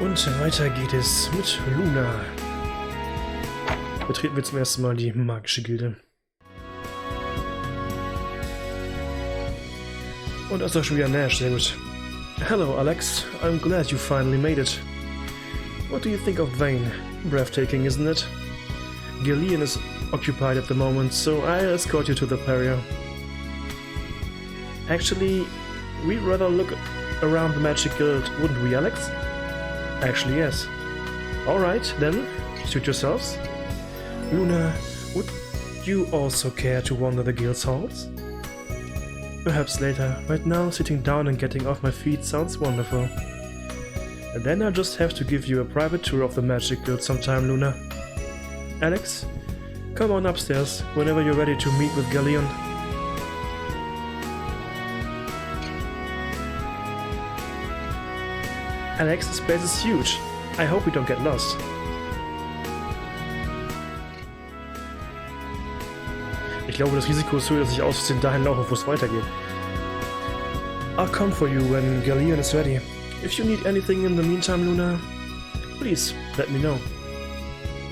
Und weiter geht es mit Lunar. Betreten wir zum ersten Mal die Magische Gilde. Und da ist auch schon wieder Nash, sehr gut. Hello Alex, I'm glad you finally made it. What do you think of Vane? Breathtaking, isn't it? Gillian is occupied at the moment, so I'll escort you to the barrier. Actually, we'd rather look around the Magic Guild, wouldn't we, Alex? Actually, yes. Alright, then, suit yourselves. Luna, would you also care to wander the guild's halls? Perhaps later. Right now, sitting down and getting off my feet sounds wonderful. And then I'll just have to give you a private tour of the Magic Guild sometime, Luna. Alex, come on upstairs whenever you're ready to meet with Gillian. Alex, this place is huge. I hope we don't get lost. Ich glaube, das Risiko ist höher, dass ich aus Versehen dahin laufe, wo es weitergeht. I'll come for you when Gillian is ready. If you need anything in the meantime, Luna, please let me know.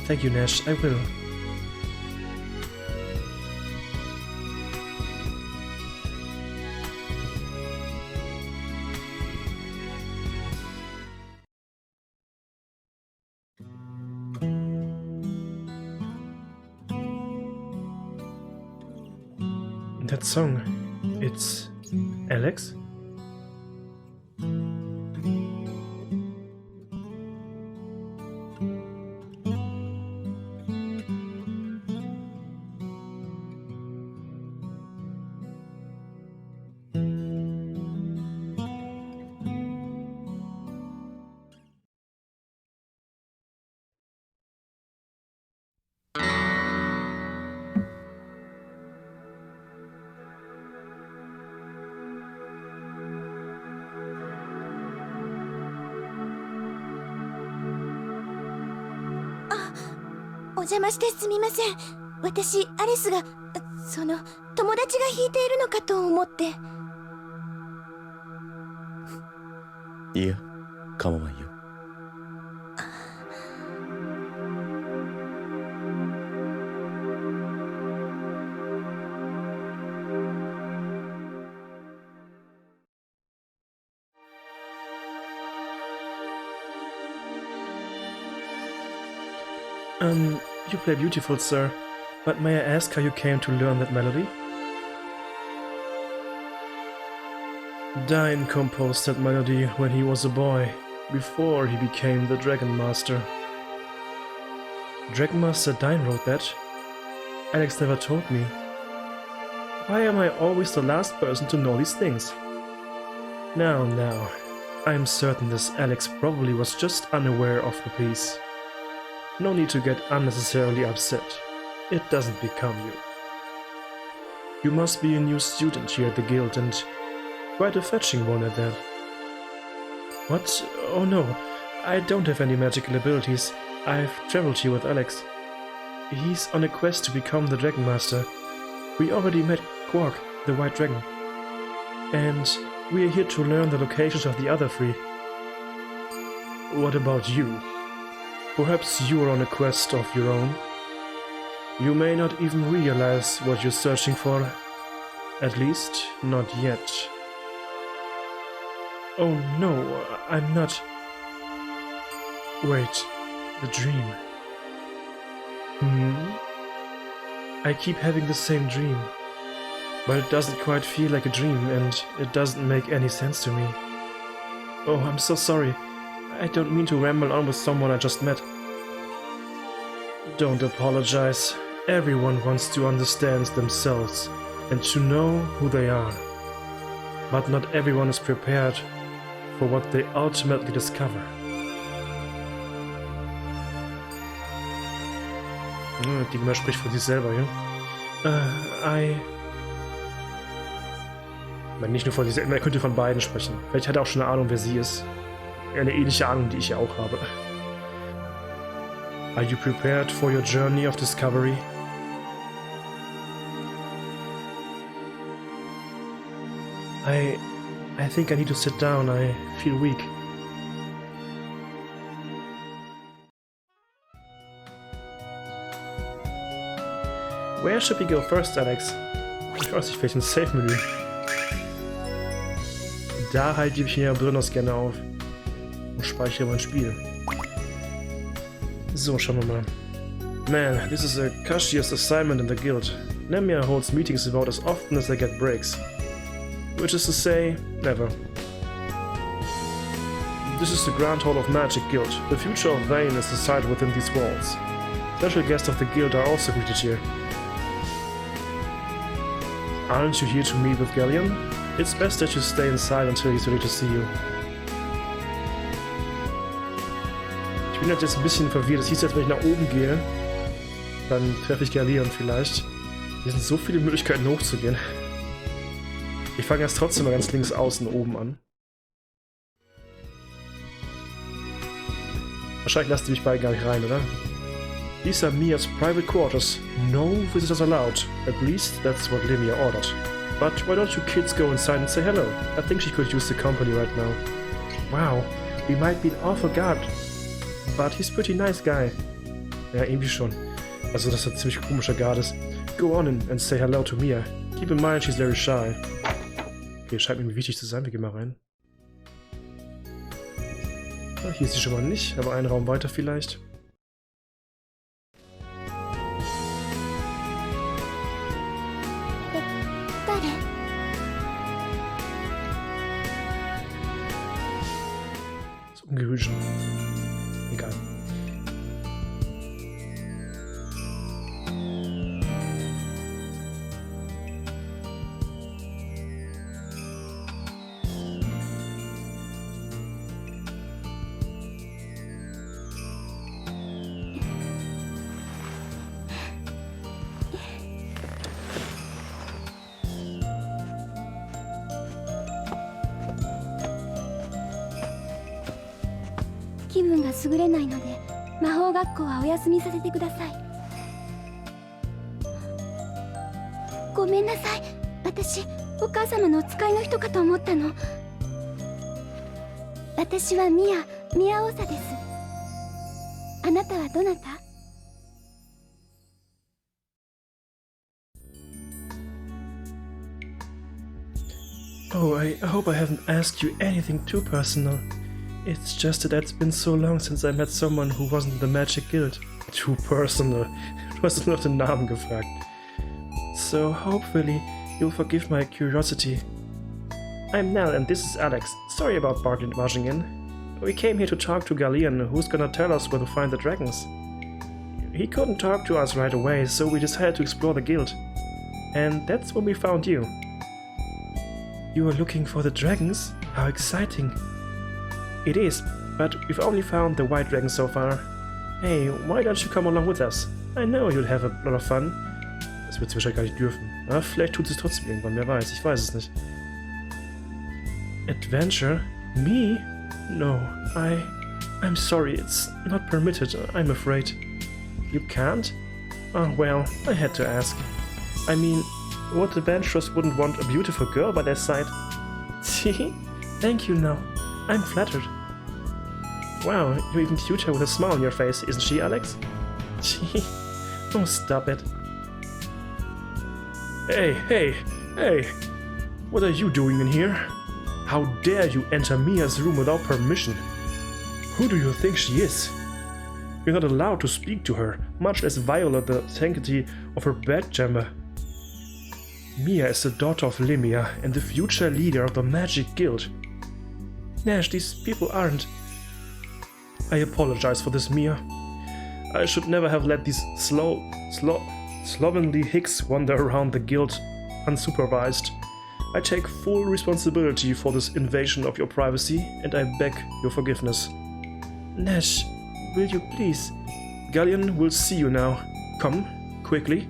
Thank you, Nash. I will. That song, it's Alex?お邪魔してすみません。私、アリスが、友達が弾いているのかと思って。いや、構わんよ。You play beautiful, sir, but may I ask how you came to learn that melody? Dine composed that melody when he was a boy, before he became the Dragon Master. Dragon Master Dine wrote that? Alex never told me. Why am I always the last person to know these things? Now, I'm certain this Alex probably was just unaware of the piece. No need to get unnecessarily upset. It doesn't become you. You must be a new student here at the guild, and quite a fetching one at that. What? Oh no, I don't have any magical abilities. I've traveled here with Alex. He's on a quest to become the Dragon Master. We already met Quark, the White Dragon. And we are here to learn the locations of the other three. What about you? Perhaps you are on a quest of your own. You may not even realize what you're searching for. At least, not yet. Oh no, I'm not... Wait, the dream. I keep having the same dream. But it doesn't quite feel like a dream, and it doesn't make any sense to me. Oh, I'm so sorry. I don't mean to ramble on with someone I just met. Don't apologize. Everyone wants to understand themselves and to know who they are. But not everyone is prepared for what they ultimately discover. Die Nummer spricht von sich selber, ja? Nicht nur von sich selber, er könnte von beiden sprechen. Vielleicht hat er auch schon eine Ahnung, wer sie ist. Eine ähnliche Ahnung, die ich ja auch habe. Are you prepared for your journey of discovery? I think I need to sit down. I feel weak. Where should we go first, Alex? Ich weiß nicht, vielleicht ein Save-Menü. Da halte ich mir besonders gerne auf. Und speichere mein Spiel. So, schauen wir mal. Man, this is the cushiest assignment in the guild. Lemia holds meetings about as often as they get breaks. Which is to say, never. This is the Grand Hall of Magic Guild. The future of Vane is decided within these walls. Special guests of the guild are also greeted here. Aren't you here to meet with Galleon? It's best that you stay inside until he's ready to see you. Ich bin halt jetzt ein bisschen verwirrt. Das hieß jetzt, wenn ich nach oben gehe, dann treffe ich Galleon vielleicht. Hier sind so viele Möglichkeiten hochzugehen. Ich fange erst trotzdem mal ganz links außen oben an. Wahrscheinlich lasst ihr mich beide gar nicht rein, oder? These are Mia's private quarters. No visitors allowed. At least that's what Lemia ordered. But why don't you kids go inside and say hello? I think she could use the company right now. Wow, we might be an awful guard. But he's a pretty nice guy. Ja, irgendwie schon. Also, dass er ziemlich komischer Guard ist. Go on in and say hello to Mia. Keep in mind she's very shy. Okay, scheint mir wichtig zu sein. Wir gehen mal rein. Ah, hier ist sie schon mal nicht, aber einen Raum weiter vielleicht. Das ist ungewöhnlich. Egal.気分が優れないので魔法学校はお休みさせてください。ごめんなさい。私お母様のお使いの人かと思ったの。私はミア王座です。あなたはどなた？ Oh, I hope I haven't asked you anything too personal. It's just that it's been so long since I met someone who wasn't in the Magic Guild. Too personal. Du hast nur nach den Namen gefragt. So hopefully you'll forgive my curiosity. I'm Nell and this is Alex. Sorry about barging in. We came here to talk to Galleon, who's gonna tell us where to find the dragons. He couldn't talk to us right away, so we decided to explore the guild. And that's when we found you. You were looking for the dragons? How exciting! It is, but we've only found the white dragon so far. Hey, why don't you come along with us? I know you'll have a lot of fun. Das wird sie wahrscheinlich gar nicht dürfen. Aber vielleicht tut sie es trotzdem irgendwann, wer weiß, ich weiß es nicht. Adventure? Me? No, I'm sorry, it's not permitted, I'm afraid. You can't? Oh well, I had to ask. I mean, what adventurers wouldn't want a beautiful girl by their side? See? Thank you, no. I'm flattered. Wow, you're even cuter with a smile on your face, isn't she, Alex? Gee, oh, stop it. Hey! What are you doing in here? How dare you enter Mia's room without permission? Who do you think she is? You're not allowed to speak to her, much less violate the sanctity of her bedchamber. Mia is the daughter of Lemia and the future leader of the Magic Guild. Nash, these people aren't... I apologize for this, Mia. I should never have let these slovenly hicks wander around the guild unsupervised. I take full responsibility for this invasion of your privacy, and I beg your forgiveness. Nash, will you please? Galleon will see you now. Come, quickly.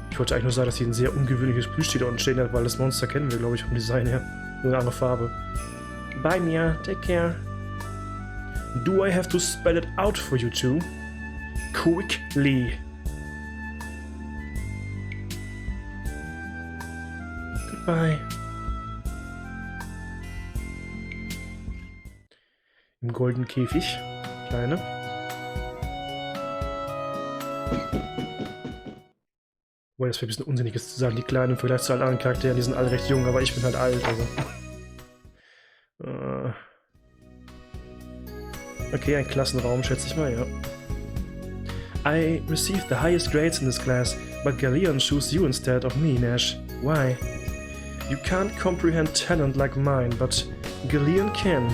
Ich wollte eigentlich nur sagen, dass hier ein sehr ungewöhnliches Plüschtier da unten stehen hat, weil das Monster kennen wir, glaube ich, vom Design her. Nur eine andere Farbe. Bye, Mia. Take care. Do I have to spell it out for you too? Quickly. Goodbye. Im goldenen Käfig. Kleine. Wobei das wäre ein bisschen unsinnig ist zu sagen, die Kleinen im Vergleich zu allen anderen Charakteren, die sind alle recht jung, aber ich bin halt alt, also. Okay, ein Klassenraum, schätze ich mal, ja. I received the highest grades in this class, but Galleon chose you instead of me, Nash. Why? You can't comprehend talent like mine, but Galleon can.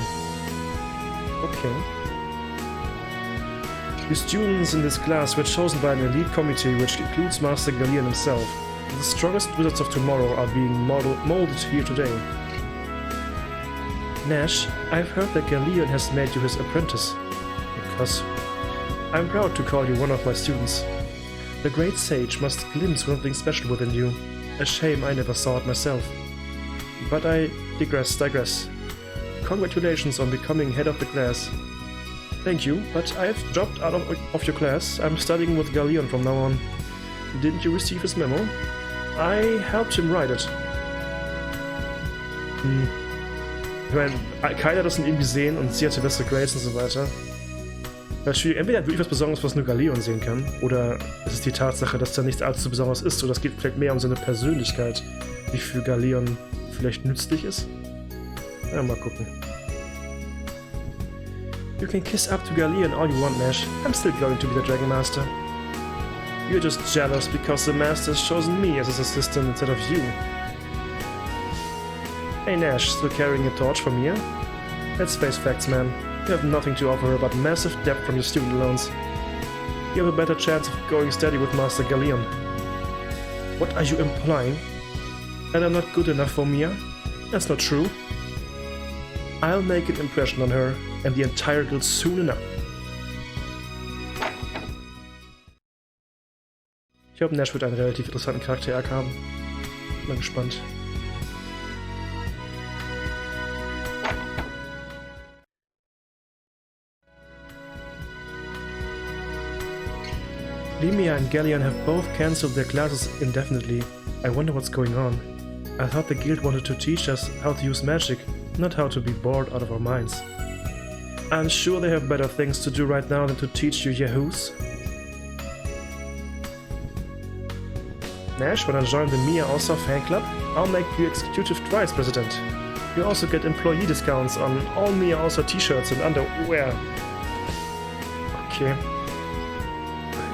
Okay. The students in this class were chosen by an elite committee which includes Master Galleon himself. The strongest wizards of tomorrow are being molded here today. Nash, I've heard that Galleon has made you his apprentice. Because I'm proud to call you one of my students. The great sage must glimpse something special within you. A shame I never saw it myself. But I digress. Congratulations on becoming head of the class. Thank you, but I've dropped out of your class. I'm studying with Galleon from now on. Didn't you receive his memo? I helped him write it. Ich meine, keiner hat das irgendwie sehen und sie hatte bessere Grades und so weiter. Das ist schwierig. Entweder wirklich was Besonderes, was nur Galleon sehen kann, oder es ist die Tatsache, dass da nichts allzu Besonderes ist, oder es geht vielleicht mehr um seine Persönlichkeit, die für Galleon vielleicht nützlich ist. Ja, mal gucken. You can kiss up to Galleon all you want, Nash. I'm still going to be the Dragon Master. You're just jealous because the Master's chosen me as his assistant instead of you. Hey Nash, still carrying a torch from here? Let's face facts, man. You have nothing to offer her but massive debt from your student loans. You have a better chance of going steady with Master Galleon. What are you implying? That I'm not good enough for Mia? That's not true. I'll make an impression on her and the entire guild soon enough. Ich glaube, Nash wird einen relativ interessanten Charakter-Arc haben. Bin mal gespannt. Lemia and Galleon have both cancelled their classes indefinitely. I wonder what's going on. I thought the guild wanted to teach us how to use magic, not how to be bored out of our minds. I'm sure they have better things to do right now than to teach you yahoos. Nash, wanna join the Mia Also fan club? I'll make you executive vice president. You also get employee discounts on all Mia Also t-shirts and underwear. Okay.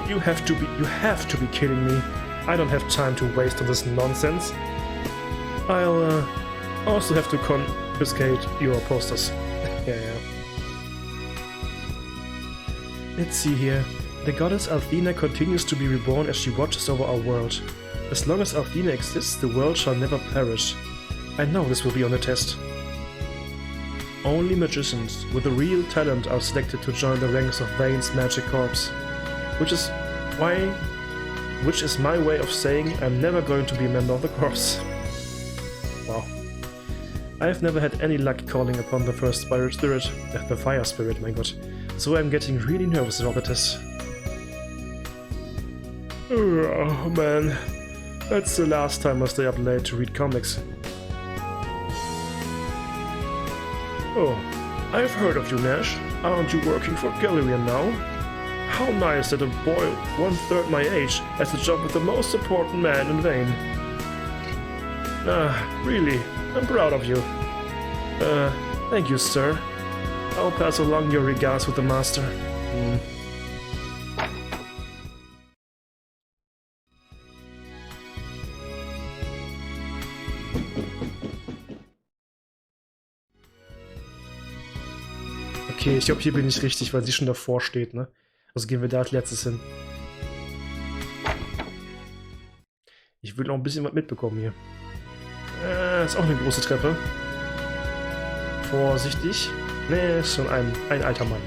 You have to be kidding me. I don't have time to waste on this nonsense. I'll also have to confiscate your posters. Yeah. Let's see here. The goddess Althena continues to be reborn as she watches over our world. As long as Althena exists, the world shall never perish. I know this will be on the test. Only magicians with a real talent are selected to join the ranks of Vane's magic corps. Which is my way of saying I'm never going to be a member of the corps. Wow. I've never had any luck calling upon the first spirit, the fire spirit, my god. So I'm getting really nervous about the test. Oh man, that's the last time I stay up late to read comics. Oh, I've heard of you, Nash. Aren't you working for Galleon now? How nice that a boy 1/3 my age has a job with the most important man in Vane. Really, I'm proud of you. Thank you, sir. I'll pass along your regards with the master. Okay, ich glaube, hier bin ich richtig, weil sie schon davor steht, ne? Also gehen wir da als letztes hin. Ich will noch ein bisschen was mitbekommen hier. Ist auch eine große Treppe. Vorsichtig. Ne, ist schon ein alter Mann.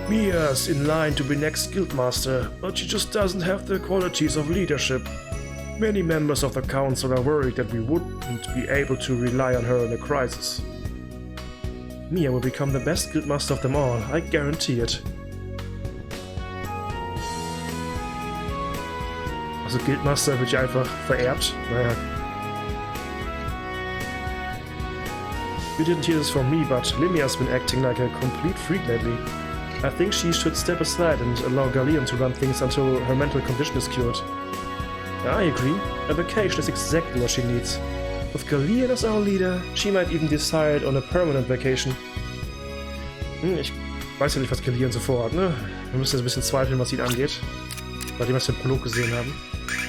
Mia's in line to be next guildmaster, but she just doesn't have the qualities of leadership. Many members of the council are worried that we wouldn't be able to rely on her in a crisis. Mia will become the best guildmaster of them all, I guarantee it. Also Guildmaster wird ja einfach vererbt. Naja. You didn't hear this from me, but Limia's been acting like a complete freak lately. I think she should step aside and allow Galleon to run things until her mental condition is cured. I agree. A vacation is exactly what she needs. With Galleon as our leader, she might even decide on a permanent vacation. Ich weiß ja nicht, was Galleon so vorhat, ne? Wir müssen jetzt ein bisschen zweifeln, was ihn angeht. Nachdem wir den Prolog gesehen haben.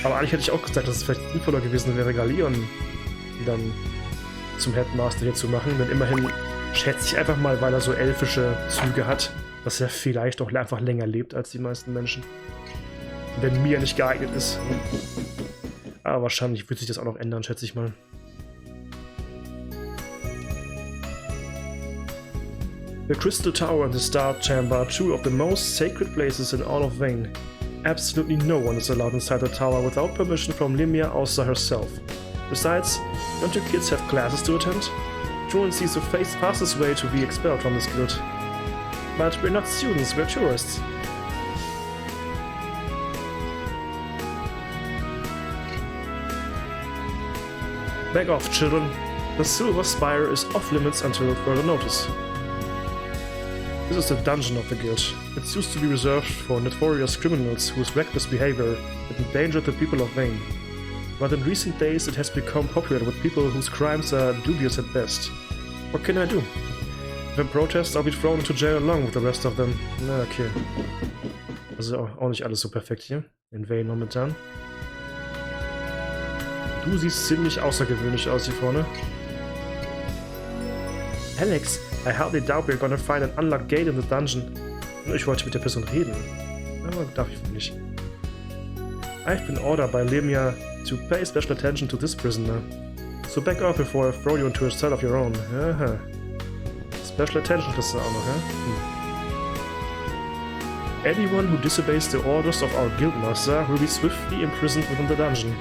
Aber eigentlich hätte ich auch gesagt, dass es vielleicht sinnvoller gewesen wäre, Galleon dann zum Headmaster hier zu machen. Denn immerhin schätze ich einfach mal, weil er so elfische Züge hat, dass er vielleicht auch einfach länger lebt als die meisten Menschen. Wenn Mia nicht geeignet ist. Aber wahrscheinlich wird sich das auch noch ändern, schätze ich mal. The Crystal Tower and the Star Chamber are two of the most sacred places in all of Vane. Absolutely no one is allowed inside the tower without permission from Limia Ausa herself. Besides, don't you kids have classes to attend? Truancy is the fastest way to be expelled from this guild. But we're not students, we're tourists. Back off, children. The Silver Spire is off limits until further notice. This is the dungeon of the guild. It used to be reserved for notorious criminals whose reckless behavior had endangered the people of Vane. But in recent days it has become popular with people whose crimes are dubious at best. What can I do? If I protest, I'll be thrown into jail along with the rest of them. Na, okay. Also auch nicht alles so perfekt hier in Vane momentan. Du siehst ziemlich außergewöhnlich aus hier vorne. Alex, I hardly doubt we're gonna find an unlocked gate in the dungeon. Ich wollte mit der Person reden. Aber darf ich wohl nicht. I've been ordered by Limia to pay special attention to this prisoner. So back off before I throw you into a cell of your own. Aha. Special attention kriegst du auch noch, Anyone who disobeys the orders of our guildmaster will be swiftly imprisoned within the dungeon.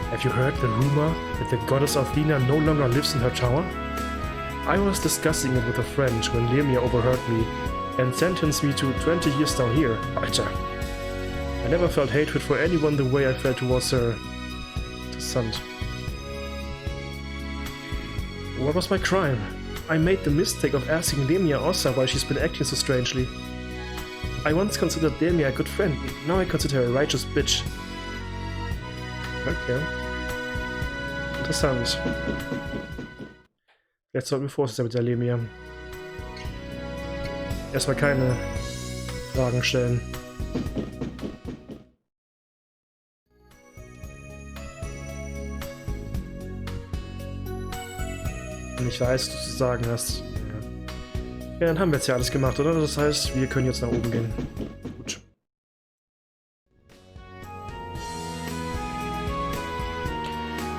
Have you heard the rumor that the goddess Athena no longer lives in her tower? I was discussing it with a friend when Lemia overheard me and sentenced me to 20 years down here. Alter. I never felt hatred for anyone the way I felt towards her. Interessant. What was my crime? I made the mistake of asking Lemia Ossa why she's been acting so strangely. I once considered Lemia a good friend, now I consider her a righteous bitch. Okay. Interessant. Jetzt sollten wir vorsichtig sein mit der Lemia. Erstmal keine Fragen stellen. Und ich weiß, was du zu sagen hast. Ja, dann haben wir jetzt ja alles gemacht, oder? Das heißt, wir können jetzt nach oben gehen. Gut.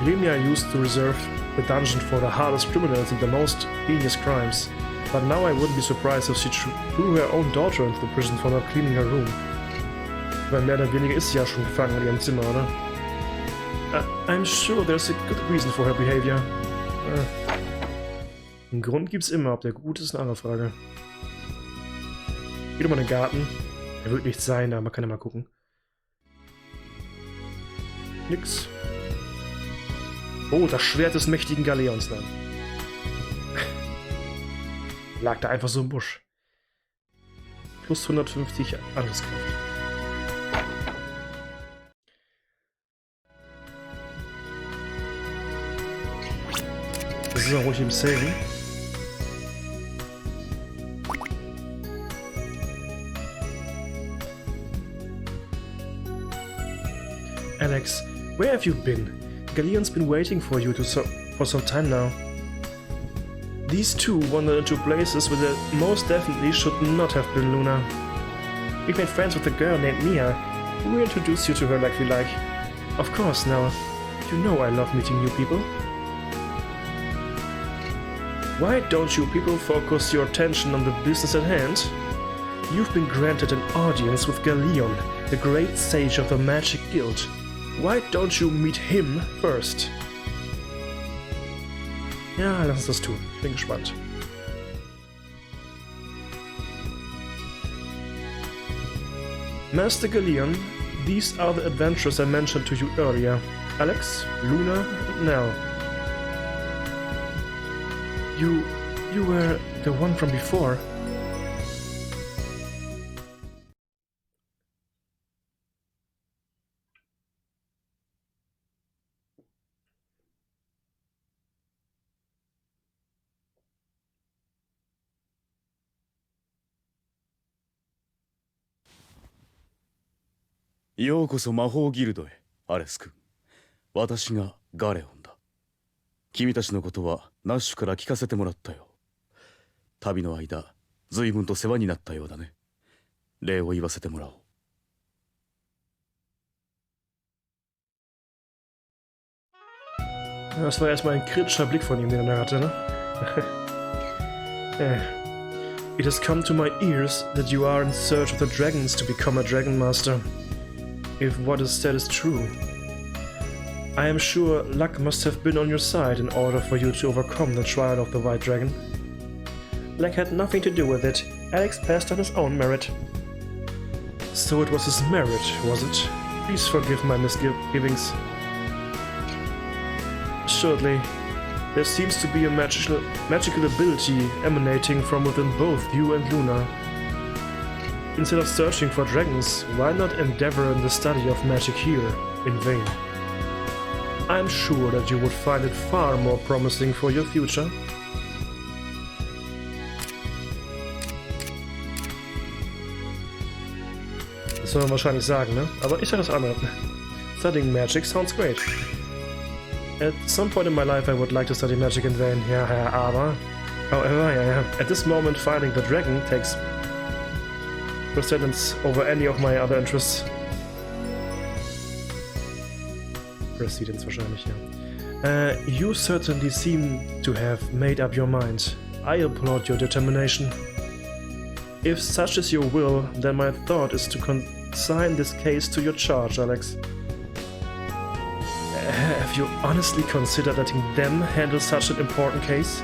Lemia used to reserve the dungeon for the hardest criminals and the most heinous crimes. But now I wouldn't be surprised if she threw her own daughter into the prison for not cleaning her room. Weil mehr oder weniger ist sie ja schon gefangen in ihrem Zimmer, oder? I'm sure there's a good reason for her behavior. Einen Grund gibt's immer, ob der gut ist, eine andere Frage. Geht mal in den Garten. Er wird nichts sein, aber man kann ja mal gucken. Nix. Oh, das Schwert des mächtigen Galeons dann. Lag da einfach so im Busch. Plus 150 Angriffskraft. Das ist auch ruhig im Saving. Alex, where have you been? Galeon's been waiting for you for some time now. These two wandered into places where they most definitely should not have been, Lunar. We made friends with a girl named Mia. We'll introduce you to her like we like. Of course, now, you know I love meeting new people. Why don't you people focus your attention on the business at hand? You've been granted an audience with Galeon, the great sage of the Magic Guild. Why don't you meet him first? Ja, lass uns das tun. Ich bin gespannt. Master Galeon, these are the adventures I mentioned to you earlier. Alex, Lunar, and Nell. You were the one from before. ようこそ魔法ギルドへ、アレス君。私がガレオンだ。君たちのことはナッシュから聞かせてもらったよ。旅の間、随分と世話になったようだね。礼を言わせてもらおう。Das war erstmal ein kritischer Blick von ihm, den er da hatte, ne? It has come to my ears that you are in search of the dragons to become a dragon master. If what is said is true, I am sure luck must have been on your side in order for you to overcome the trial of the white dragon. Luck had nothing to do with it. Alex passed on his own merit. So it was his merit, was it? Please forgive my misgivings. Assuredly, there seems to be a magical ability emanating from within both you and Lunar. Instead of searching for dragons, why not endeavor in the study of magic here, in vain? I'm sure that you would find it far more promising for your future. Das soll man wahrscheinlich sagen, ne? Aber ich sag das andere. Studying magic sounds great. At some point in my life I would like to study magic in vain, aber... However, at this moment finding the dragon takes precedence over any of my other interests. Precedence wahrscheinlich, ja. You certainly seem to have made up your mind. I applaud your determination. If such is your will, then my thought is to consign this case to your charge, Alex. Have you honestly considered letting them handle such an important case?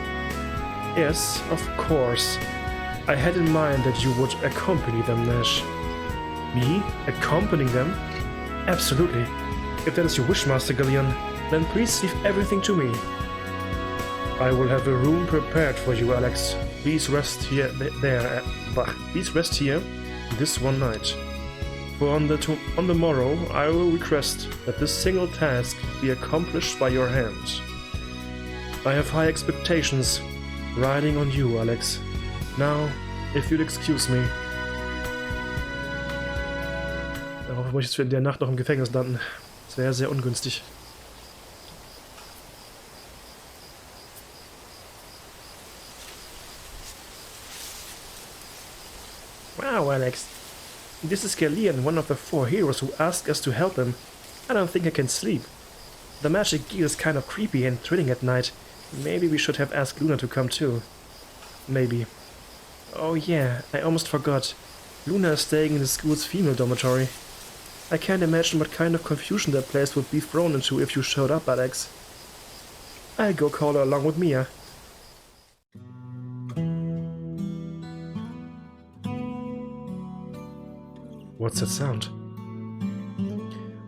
Yes, of course. I had in mind that you would accompany them, Nash. Me? Accompanying them? Absolutely. If that is your wish, Master Galleon, then please leave everything to me. I will have a room prepared for you, Alex. Please rest here, please rest here this one night. For on the morrow, I will request that this single task be accomplished by your hand. I have high expectations riding on you, Alex. Now, if you'll excuse me. Darauf muss ich jetzt in der Nacht noch im Gefängnis landen. Das wäre sehr ungünstig. Wow, Alex. This is Galleon, one of the 4 heroes who asked us to help him. I don't think I can sleep. The magic gear is kind of creepy and thrilling at night. Maybe we should have asked Lunar to come too. Maybe. Oh yeah, I almost forgot. Lunar is staying in the school's female dormitory. I can't imagine what kind of confusion that place would be thrown into if you showed up, Alex. I'll go call her along with Mia. What's that sound?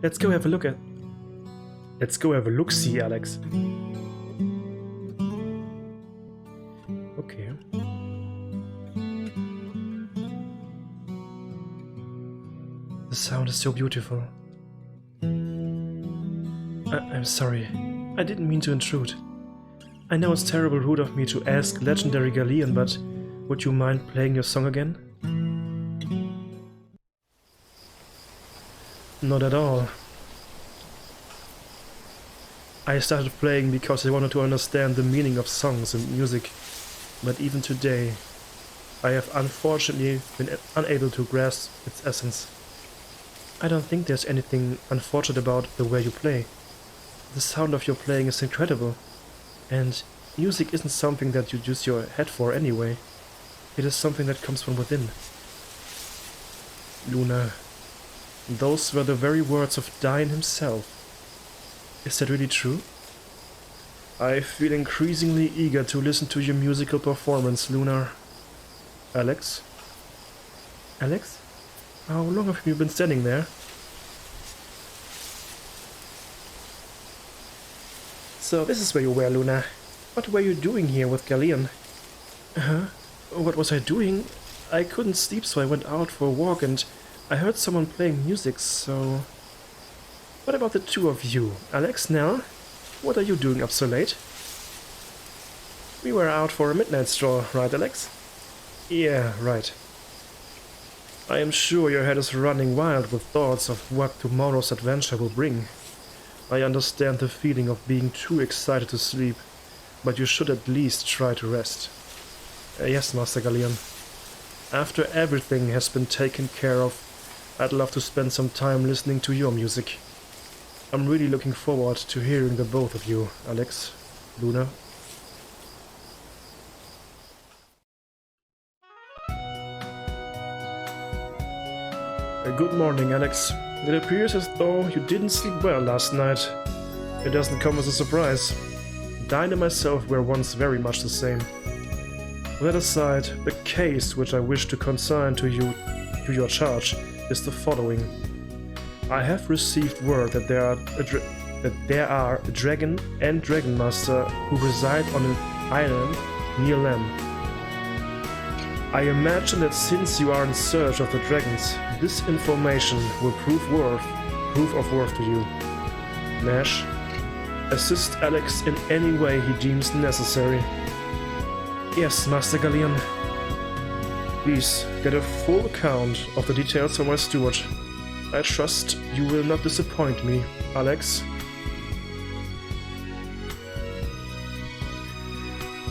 Let's go have a look-see, Alex. Okay. The sound is so beautiful. I'm sorry. I didn't mean to intrude. I know it's terribly rude of me to ask legendary Galleon, but would you mind playing your song again? Not at all. I started playing because I wanted to understand the meaning of songs and music, but even today, I have unfortunately been unable to grasp its essence. I don't think there's anything unfortunate about the way you play. The sound of your playing is incredible, and music isn't something that you use your head for anyway. It is something that comes from within. Lunar. Those were the very words of Dian himself. Is that really true? I feel increasingly eager to listen to your musical performance, Lunar. Alex? Alex? How long have you been standing there? So this is where you were, Lunar. What were you doing here with Galleon? What was I doing? I couldn't sleep, so I went out for a walk and I heard someone playing music, so... What about the two of you? Alex, Nell? What are you doing up so late? We were out for a midnight stroll, right, Alex? Yeah, right. I am sure your head is running wild with thoughts of what tomorrow's adventure will bring. I understand the feeling of being too excited to sleep, but you should at least try to rest. Yes, Master Galleon. After everything has been taken care of, I'd love to spend some time listening to your music. I'm really looking forward to hearing the both of you, Alex, Lunar. Good morning, Alex. It appears as though you didn't sleep well last night. It doesn't come as a surprise. Dine and myself were once very much the same. That aside, the case which I wish to consign to your charge is the following. I have received word that there are a dragon and dragon master who reside on an island near Lam. I imagine that since you are in search of the dragons, this information will prove of worth to you. Nash, assist Alex in any way he deems necessary. Yes, Master Galleon. Please get a full account of the details from my steward. I trust you will not disappoint me, Alex.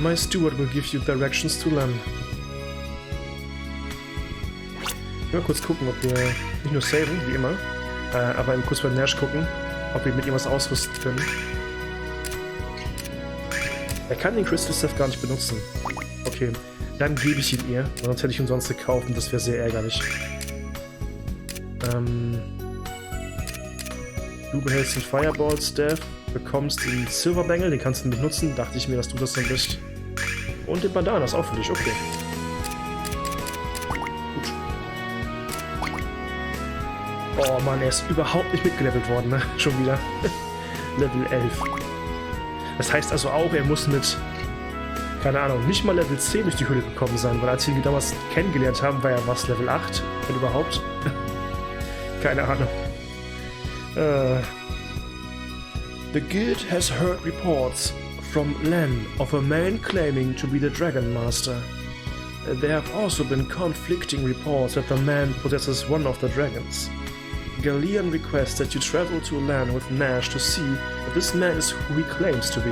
My steward will give you directions to Lam. Mal kurz gucken, ob wir nicht nur saven, wie immer, aber eben kurz bei Nash gucken, ob wir mit ihm was ausrüsten können. Er kann den Crystal Staff gar nicht benutzen. Okay, dann gebe ich ihn ihr, sonst hätte ich ihn sonst gekauft und das wäre sehr ärgerlich. Du behältst den Fireball Staff, bekommst den Silver Bangle, den kannst du nicht nutzen, dachte ich mir, dass du das dann bist. Und den Bandana ist auch für dich, okay. Gut. Oh Mann, er ist überhaupt nicht mitgelevelt worden, ne? Schon wieder. Level 11. Das heißt also auch, er muss mit, keine Ahnung, nicht mal Level 10 durch die Höhle gekommen sein, weil als wir ihn damals kennengelernt haben, war er was, Level 8, wenn überhaupt. Keine Ahnung. The Guild has heard reports from Len of a man claiming to be the Dragon Master. There have also been conflicting reports that the man possesses one of the dragons. Galleon requests that you travel to Len with Nash to see if this man is who he claims to be.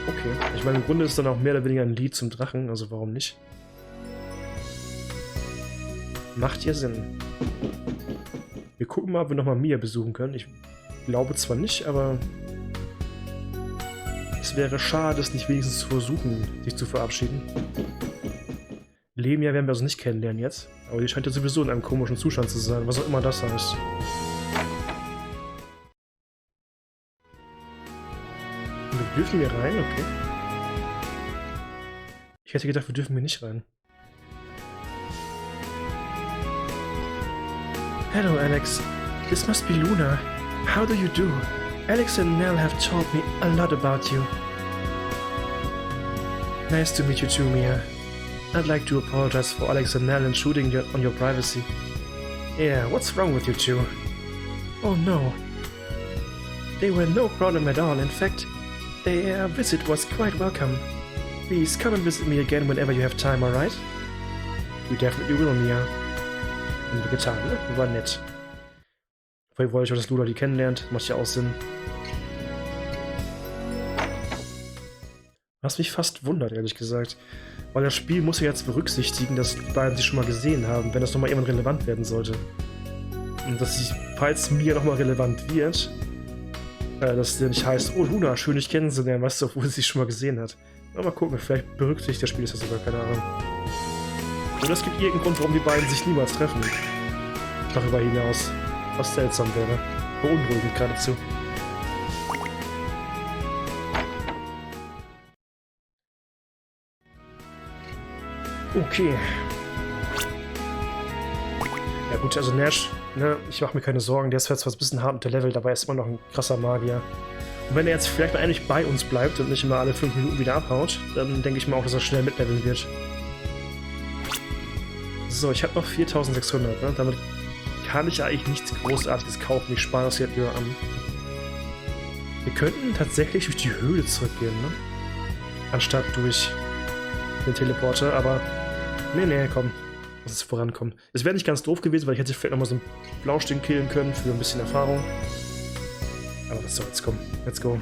Okay, ich meine, im Grunde ist dann auch mehr oder weniger ein Lied zum Drachen, also warum nicht? Macht ja Sinn. Wir gucken mal, ob wir nochmal Mia besuchen können. Ich glaube zwar nicht, aber es wäre schade, es nicht wenigstens zu versuchen, sich zu verabschieden. Lemia werden wir also nicht kennenlernen jetzt, aber die scheint ja sowieso in einem komischen Zustand zu sein, was auch immer das heißt. Wir dürfen hier rein, okay. Ich hätte gedacht, wir dürfen hier nicht rein. Hello, Alex. This must be Lunar. How do you do? Alex and Nell have told me a lot about you. Nice to meet you too, Mia. I'd like to apologize for Alex and Nell intruding on your privacy. Yeah, what's wrong with you two? Oh no. They were no problem at all. In fact, their visit was quite welcome. Please come and visit me again whenever you have time, alright? We definitely will, Mia. Haben wir getan, ne? War nett. Vielleicht wollte ich auch, dass Lunar die kennenlernt. Macht ja auch Sinn. Was mich fast wundert, ehrlich gesagt. Weil das Spiel muss ja jetzt berücksichtigen, dass die beiden sich schon mal gesehen haben, wenn das nochmal irgendwann relevant werden sollte. Und dass sie, falls Mia nochmal relevant wird, dass der nicht heißt, oh Luna, schön dich kennenzulernen, weißt du, obwohl sie sich schon mal gesehen hat. Aber mal gucken, vielleicht berücksichtigt das Spiel das sogar, keine Ahnung. Oder es gibt irgendeinen Grund, warum die beiden sich niemals treffen. Darüber hinaus. Was seltsam wäre. Beunruhigend geradezu. Okay. Ja gut, also Nash, ne, ich mache mir keine Sorgen, der ist zwar ein bisschen hart unterlevelt, aber er ist immer noch ein krasser Magier. Und wenn er jetzt vielleicht mal eigentlich bei uns bleibt und nicht immer alle 5 Minuten wieder abhaut, dann denke ich mal auch, dass er schnell mitleveln wird. So, ich habe noch 4600, ne? Damit kann ich eigentlich nichts Großartiges kaufen. Ich spare das jetzt nur an. Wir könnten tatsächlich durch die Höhle zurückgehen, ne? Anstatt durch den Teleporter, aber nee, komm. dass es vorankommt. Es wäre nicht ganz doof gewesen, weil ich hätte vielleicht nochmal so einen Blaustich killen können für ein bisschen Erfahrung. Aber was soll's, komm. Let's go.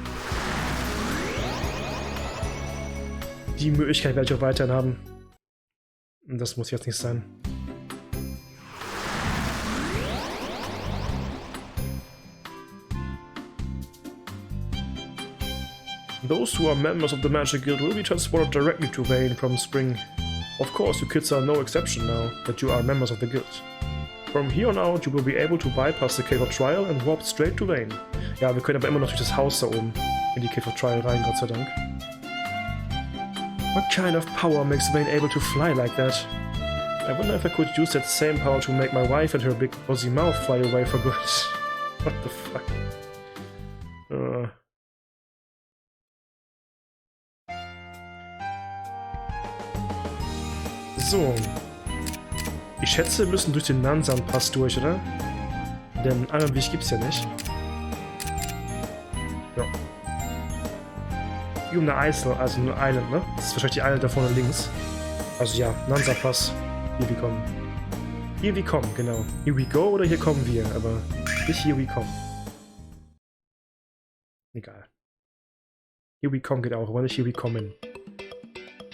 Die Möglichkeit werde ich auch weiterhin haben. Und das muss jetzt nicht sein. Those who are members of the Magic Guild will be transported directly to Vane from Spring. Of course, you kids are no exception now that you are members of the guild. From here on out, you will be able to bypass the Cave of Trial and warp straight to Vane. Ja, wir können aber immer noch durch das Haus da oben in die Cave of Trial rein, Gott sei Dank. What kind of power makes Vane able to fly like that? I wonder if I could use that same power to make my wife and her big fuzzy mouth fly away for good. What the fuck? So. Ich schätze, wir müssen durch den Nansan-Pass durch, oder? Denn anderen Weg gibt's ja nicht. Ja. Wie um eine Eisel, also eine Island, ne? Das ist wahrscheinlich die Island da vorne links. Also ja, Nansan-Pass. Here we come. Here we come, genau. Here we go oder hier kommen wir, aber nicht here we come. Egal. Here we come geht auch, aber nicht here we come.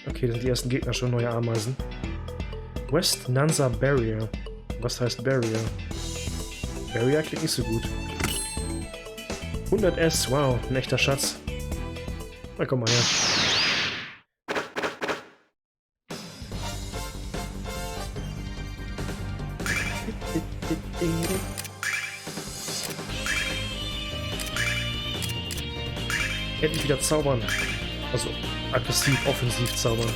Okay, das sind die ersten Gegner schon, neue Ameisen. West Nansa Barrier. Was heißt Barrier? Barrier klingt nicht so gut. 100S, wow, ein echter Schatz. Na komm mal her. Endlich wieder zaubern. Also aggressiv, offensiv zaubern.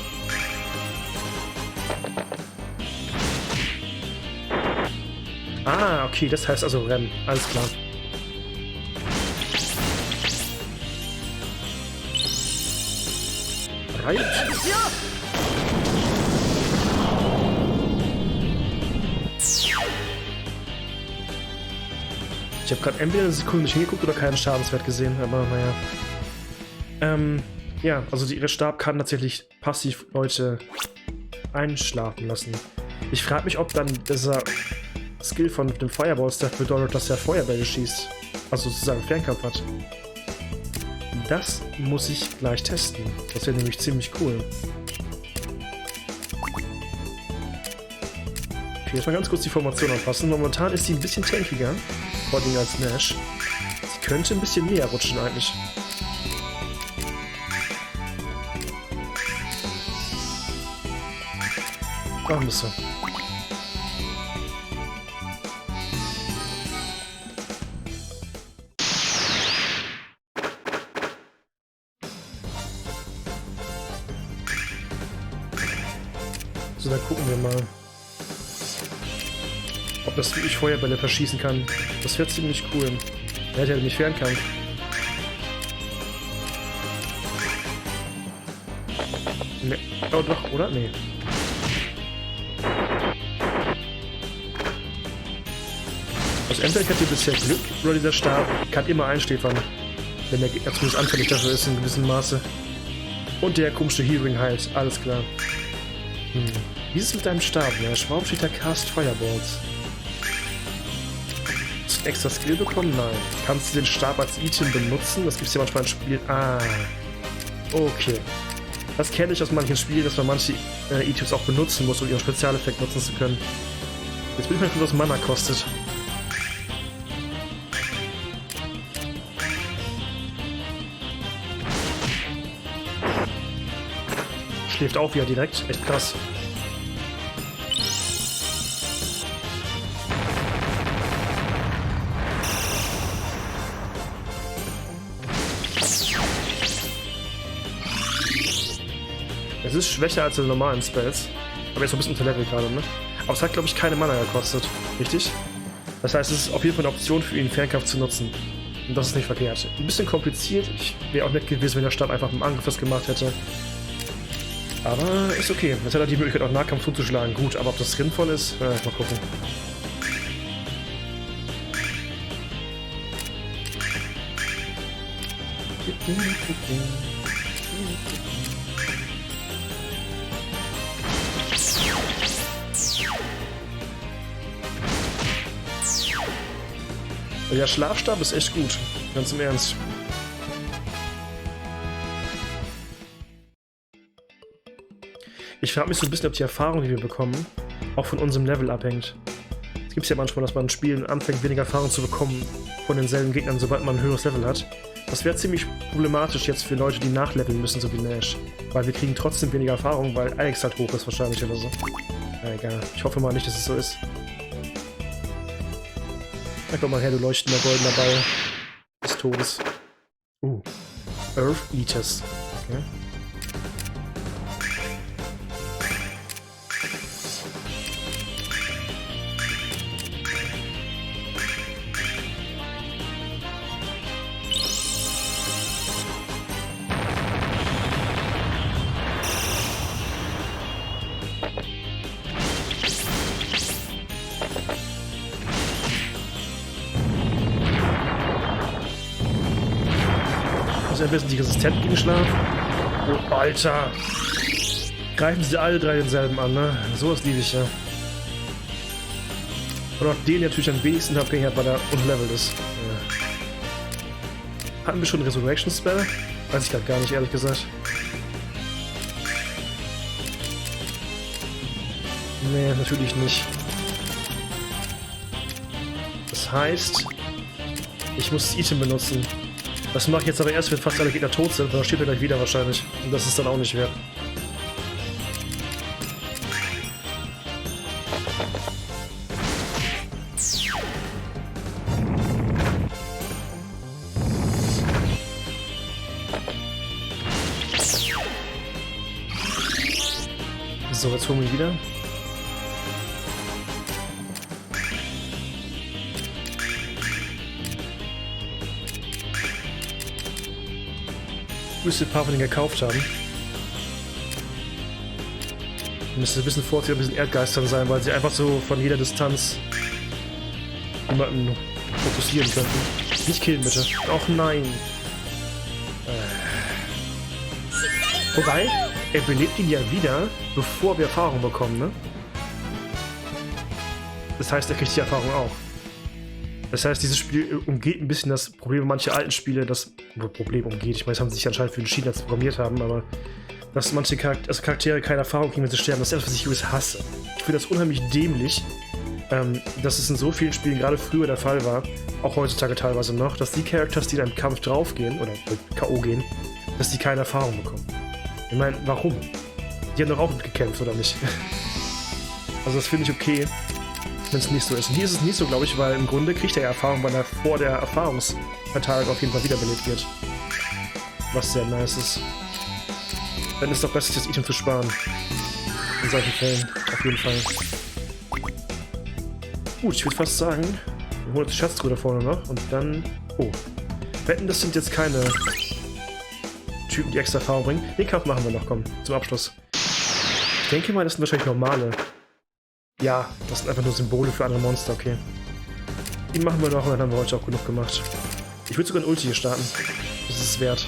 Ah, okay, das heißt also rennen. Alles klar. Right. Ich habe gerade entweder eine Sekunde nicht hingeguckt oder keinen Schadenswert gesehen, aber naja. Ja, also ihre Stab kann tatsächlich passiv Leute einschlafen lassen. Ich frage mich, ob dann dieser Skill von dem Fireball-Staff bedeutet, dass er Feuerbälle schießt. Also sozusagen Fernkampf hat. Das muss ich gleich testen. Das wäre nämlich ziemlich cool. Okay, jetzt mal ganz kurz die Formation anpassen. Momentan ist sie ein bisschen tankiger, vor allem als Nash. Sie könnte ein bisschen näher rutschen eigentlich. Machen wir es so. So, dann gucken wir mal, ob das wirklich Feuerbälle verschießen kann. Das wäre ziemlich cool. Er hätte ja nicht Fernkampf. Ne, oh doch, oder? Nee. Also entweder hat ihr bisher Glück, oder dieser Stab kann immer einschläfern, wenn der Gegner zumindest anfällig dafür ist in gewissem Maße. Und der komische Healing heilt, alles klar. Wie ist es mit deinem Stab, ne? Warum steht da Cast Fireballs? Hast du einen extra Skill bekommen? Nein. Kannst du den Stab als Item benutzen? Das gibt es ja manchmal in Spielen. Ah. Okay. Das kenne ich aus manchen Spielen, dass man manche Items auch benutzen muss, um ihren Spezialeffekt nutzen zu können. Jetzt bin ich mal gespannt, was Mana kostet. Schläft auf wieder direkt. Echt krass. Es ist schwächer als die normalen Spells. Aber jetzt so ein bisschen unter Level gerade, ne? Aber es hat, glaube ich, keine Mana gekostet. Richtig? Das heißt, es ist auf jeden Fall eine Option für ihn, Fernkampf zu nutzen. Und das ist nicht verkehrt. Ein bisschen kompliziert. Ich wäre auch nett gewesen, wenn der Stab einfach im Angriff das gemacht hätte. Aber ist okay. Jetzt hat er die Möglichkeit, auch Nahkampf zuzuschlagen. Gut, aber ob das sinnvoll ist, mal gucken. Der Schlafstab ist echt gut. Ganz im Ernst. Ich frage mich so ein bisschen, ob die Erfahrung, die wir bekommen, auch von unserem Level abhängt. Es gibt ja manchmal, dass man in Spielen anfängt, weniger Erfahrung zu bekommen von denselben Gegnern, sobald man ein höheres Level hat. Das wäre ziemlich problematisch jetzt für Leute, die nachleveln müssen, so wie Nash. Weil wir kriegen trotzdem weniger Erfahrung, weil Alex halt hoch ist wahrscheinlich oder so. Na egal. Ich hoffe mal nicht, dass es so ist. Na komm mal her, du leuchtender goldener Ball des Todes. Earth Eaters. Okay. Ein bisschen die resistent gegen Schlaf. Oh, Alter! Greifen sie alle drei denselben an, ne? Sowas liebe ich ja. Und auch den natürlich am wenigsten HP hat, weil er unlevelt ist. Ja. Hatten wir schon einen Resurrection Spell? Weiß ich gerade gar nicht, ehrlich gesagt. Nee, natürlich nicht. Das heißt, ich muss das Item benutzen. Das mache ich jetzt aber erst, wenn fast alle Gegner tot sind, weil dann steht er gleich wieder wahrscheinlich. Und das ist dann auch nicht wert. So, jetzt holen wir ihn wieder. Müsste ein paar von denen gekauft haben. Müsste ein bisschen vorsichtig, ein bisschen Erdgeistern sein, weil sie einfach so von jeder Distanz jemanden fokussieren könnten. Nicht killen, bitte. Och nein. Wobei, er belebt ihn ja wieder, bevor wir Erfahrung bekommen, ne? Das heißt, er kriegt die Erfahrung auch. Das heißt, dieses Spiel umgeht ein bisschen das Problem mancher alten Spiele, das Problem umgeht. Ich meine, das haben sie sich anscheinend für entschieden, als sie programmiert haben, aber dass manche Charaktere keine Erfahrung kriegen, wenn sie sterben, das ist etwas, was ich übrigens hasse. Ich finde das unheimlich dämlich, dass es in so vielen Spielen gerade früher der Fall war, auch heutzutage teilweise noch, dass die Characters, die da im Kampf draufgehen oder K.O. gehen, dass die keine Erfahrung bekommen. Ich meine, warum? Die haben doch auch mitgekämpft, oder nicht? Also das finde ich okay, wenn es nicht so ist. Und hier ist es nicht so, glaube ich, weil im Grunde kriegt er ja Erfahrung, weil er vor der Erfahrungsverteilung auf jeden Fall wiederbelebt wird. Was sehr nice ist. Dann ist es doch besser, das Item zu sparen. In solchen Fällen, auf jeden Fall. Gut, ich würde fast sagen, wir holen uns die Schatztruhe da vorne noch und dann... Oh. Wetten, das sind jetzt keine Typen, die extra Erfahrung bringen. Den Kampf machen wir noch, komm, zum Abschluss. Ich denke mal, das sind wahrscheinlich normale. Ja, das sind einfach nur Symbole für andere Monster, okay. Die machen wir noch und dann haben wir heute auch genug gemacht. Ich würde sogar ein Ulti hier starten. Das ist es wert.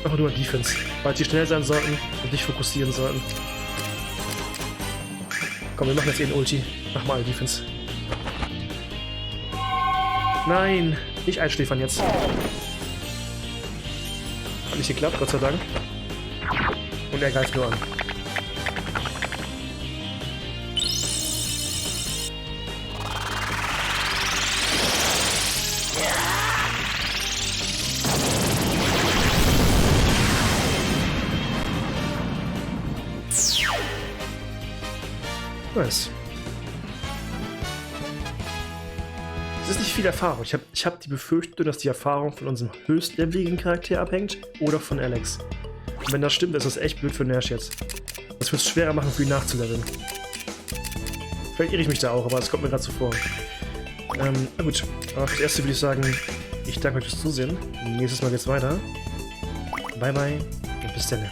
Einfach nur Defense. Weil sie schnell sein sollten und nicht fokussieren sollten. Komm, wir machen jetzt eh ein Ulti. Mach mal Defense. Nein! Nicht einschläfern jetzt. Hat nicht geklappt, Gott sei Dank. Und er greift nur an. Nice. Es ist nicht viel Erfahrung. Ich hab die Befürchtung, dass die Erfahrung von unserem höchstleveligen Charakter abhängt oder von Alex. Und wenn das stimmt, ist das echt blöd für Nash jetzt. Das wird es schwerer machen, für ihn nachzuleveln. Vielleicht irre ich mich da auch, aber es kommt mir gerade so vor. Na gut, aber fürs Erste würde ich sagen, ich danke euch fürs Zusehen. Nächstes Mal geht's weiter. Bye bye und bis dann.